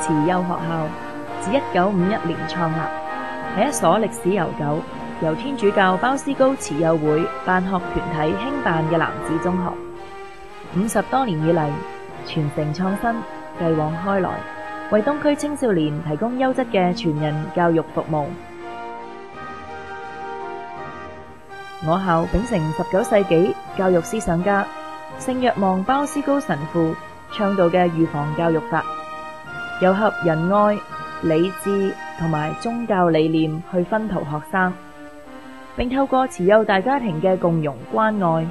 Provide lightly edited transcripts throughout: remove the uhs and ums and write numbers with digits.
慈幼學校自1951年創立，係一所歷史悠久，由天主教鮑思高慈幼會辦學團體興辦嘅男子中學。50多年以嚟，傳承創新，繼往開來，為東區青少年提供優質嘅全人教育服務。我校秉承19世紀教育思想家聖若望鮑思高神父倡導嘅預防教育法，糅合仁愛、理智同埋宗教理念去薰陶學生，並透過慈幼大家庭嘅共融關愛，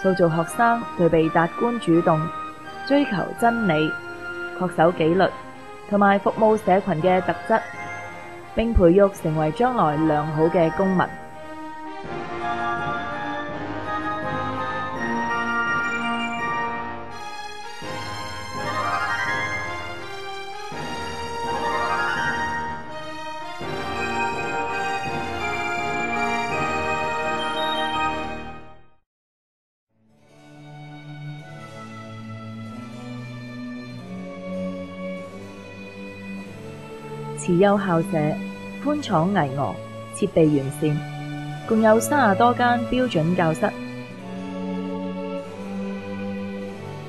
塑造學生具備達觀主動、追求真理、恪守紀律同埋服務社群嘅特質，並培育成為將來良好嘅公民。慈幼校舍寬敞巍峨，設備完善，共有30多間標準教室、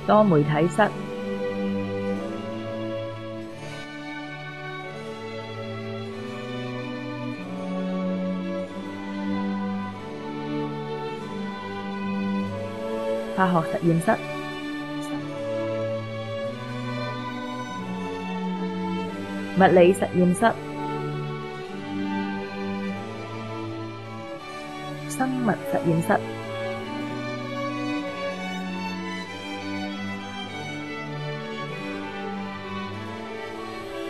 多媒體室、化學實驗室、物理實驗室、生物實驗室、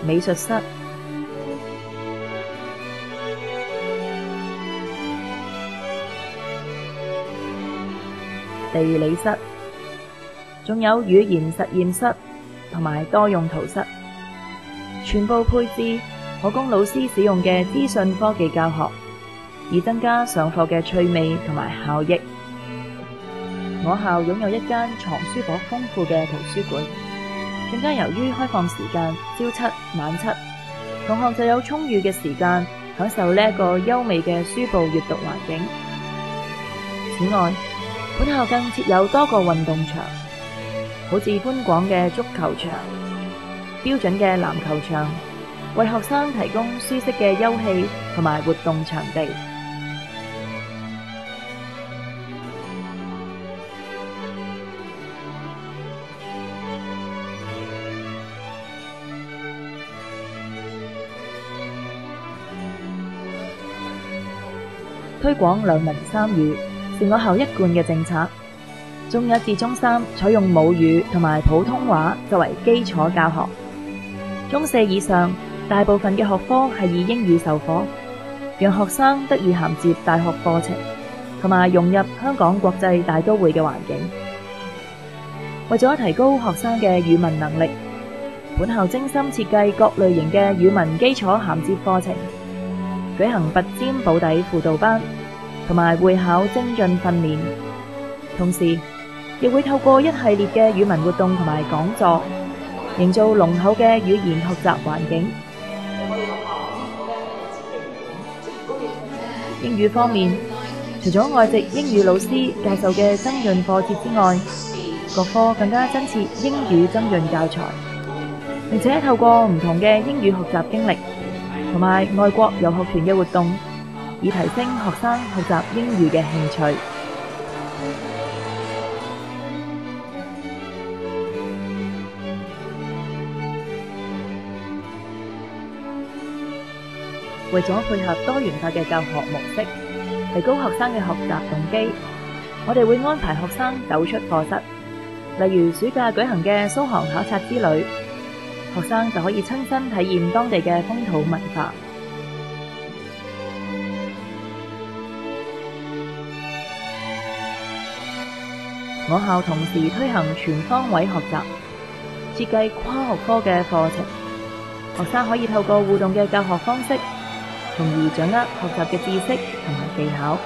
美術室、地理室，仲有語言實驗室同埋多用途室。全部配置可供老師使用嘅資訊科技教學，以增加上課嘅趣味同埋效益。我校擁有一間藏書房豐富嘅圖書館，更加由於開放時間朝七晚七，同學就有充裕嘅時間享受呢一個優美嘅書報閱讀環境。此外，本校更設有多個運動場，好似寬廣嘅足球場、標準嘅籃球場，為學生提供舒適嘅休憩同埋活動場地。推廣兩文三語是我校一貫嘅政策。中一至中三採用母語同埋普通話作為基礎教學。中四以上，大部分嘅學科係以英語授課，讓學生得以銜接大學課程，同埋融入香港國際大都會嘅環境。為咗提高學生嘅語文能力，本校精心設計各類型嘅語文基礎銜接課程，舉行拔尖保底輔導班，同埋會考精進訓練。同時，亦會透過一系列嘅語文活動同埋講座，營造濃厚嘅語言學習環境。英語方面，除咗外籍英語老師教授嘅增潤課節之外，各科更加增設英語增潤教材，並且透過唔同嘅英語學習經歷同埋外國遊學團嘅活動，以提升學生學習英語嘅興趣。為咗配合多元化嘅教學模式，提高學生嘅學習動機，我哋會安排學生走出課室，例如暑假舉行嘅蘇杭考察之旅，學生就可以親身體驗當地嘅風土文化。我校同時推行全方位學習，設計跨學科嘅課程，學生可以透過互動嘅教學方式，從而掌握學習嘅知識同埋技巧。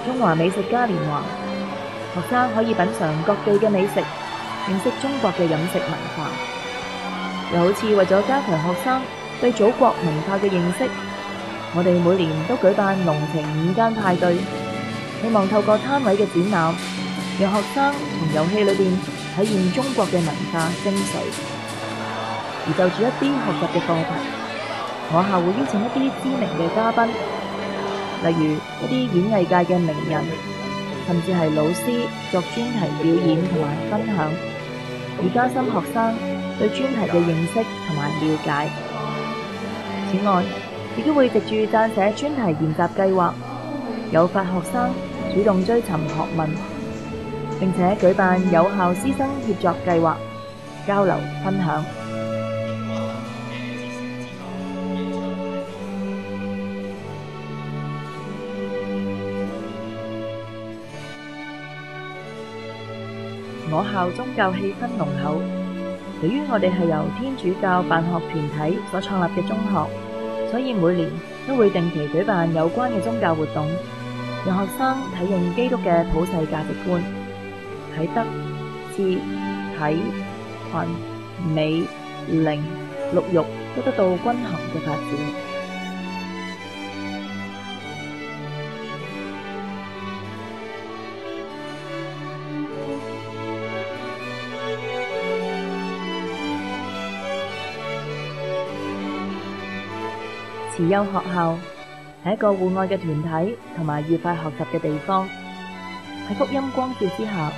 中華美食嘉年華，學生可以品嘗各地嘅美食，認識中國嘅飲食文化。又好似為咗加強學生對祖國文化嘅認識，我哋每年都舉辦龍情午間派對，希望透過攤位嘅展覽，讓學生從遊戲裏邊體驗中國嘅文化精髓。而就住一啲學習嘅課題，我校會邀請一啲知名嘅嘉賓，例如一啲演藝界嘅名人，甚至係老師作專題表演同埋分享，以加深學生對專題嘅認識同埋了解。此外，亦都會藉住撰寫專題研習計劃，誘發學生主動追尋學問，並且舉辦有效師生協作計劃，交流分享。我校宗教氣氛濃厚，由於我哋係由天主教辦學團體所創立嘅中學，所以每年都會定期舉辦有關嘅宗教活動，讓學生體驗基督嘅普世價值觀，喺德、智、體、群、美、靈、六育都得到均衡嘅發展。慈幼學校係一個戶外嘅團體同埋愉快學習嘅地方，喺福音光照之下，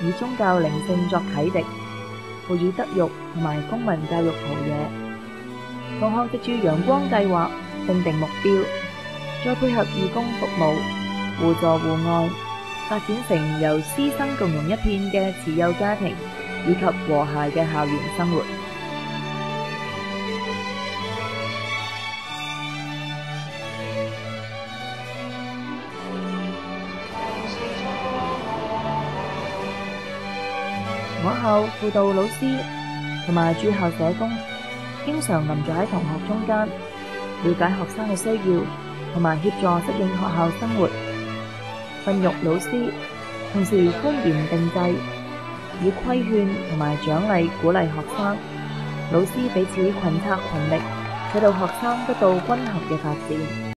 以宗教靈性作啟迪，輔以德育同埋公民教育陶冶。同學藉住陽光計劃訂定目標，再配合義工服務，互助互愛，發展成由師生共融一片嘅慈幼家庭，以及和諧嘅校園生活。我校輔導老師同埋駐校社工經常臨在喺同學中間，了解學生嘅需要，同埋協助適應學校生活，訓育老師，同時寬嚴定制，以規勸同埋獎勵鼓勵學生，老師彼此群策群力，使到學生得到均衡嘅發展。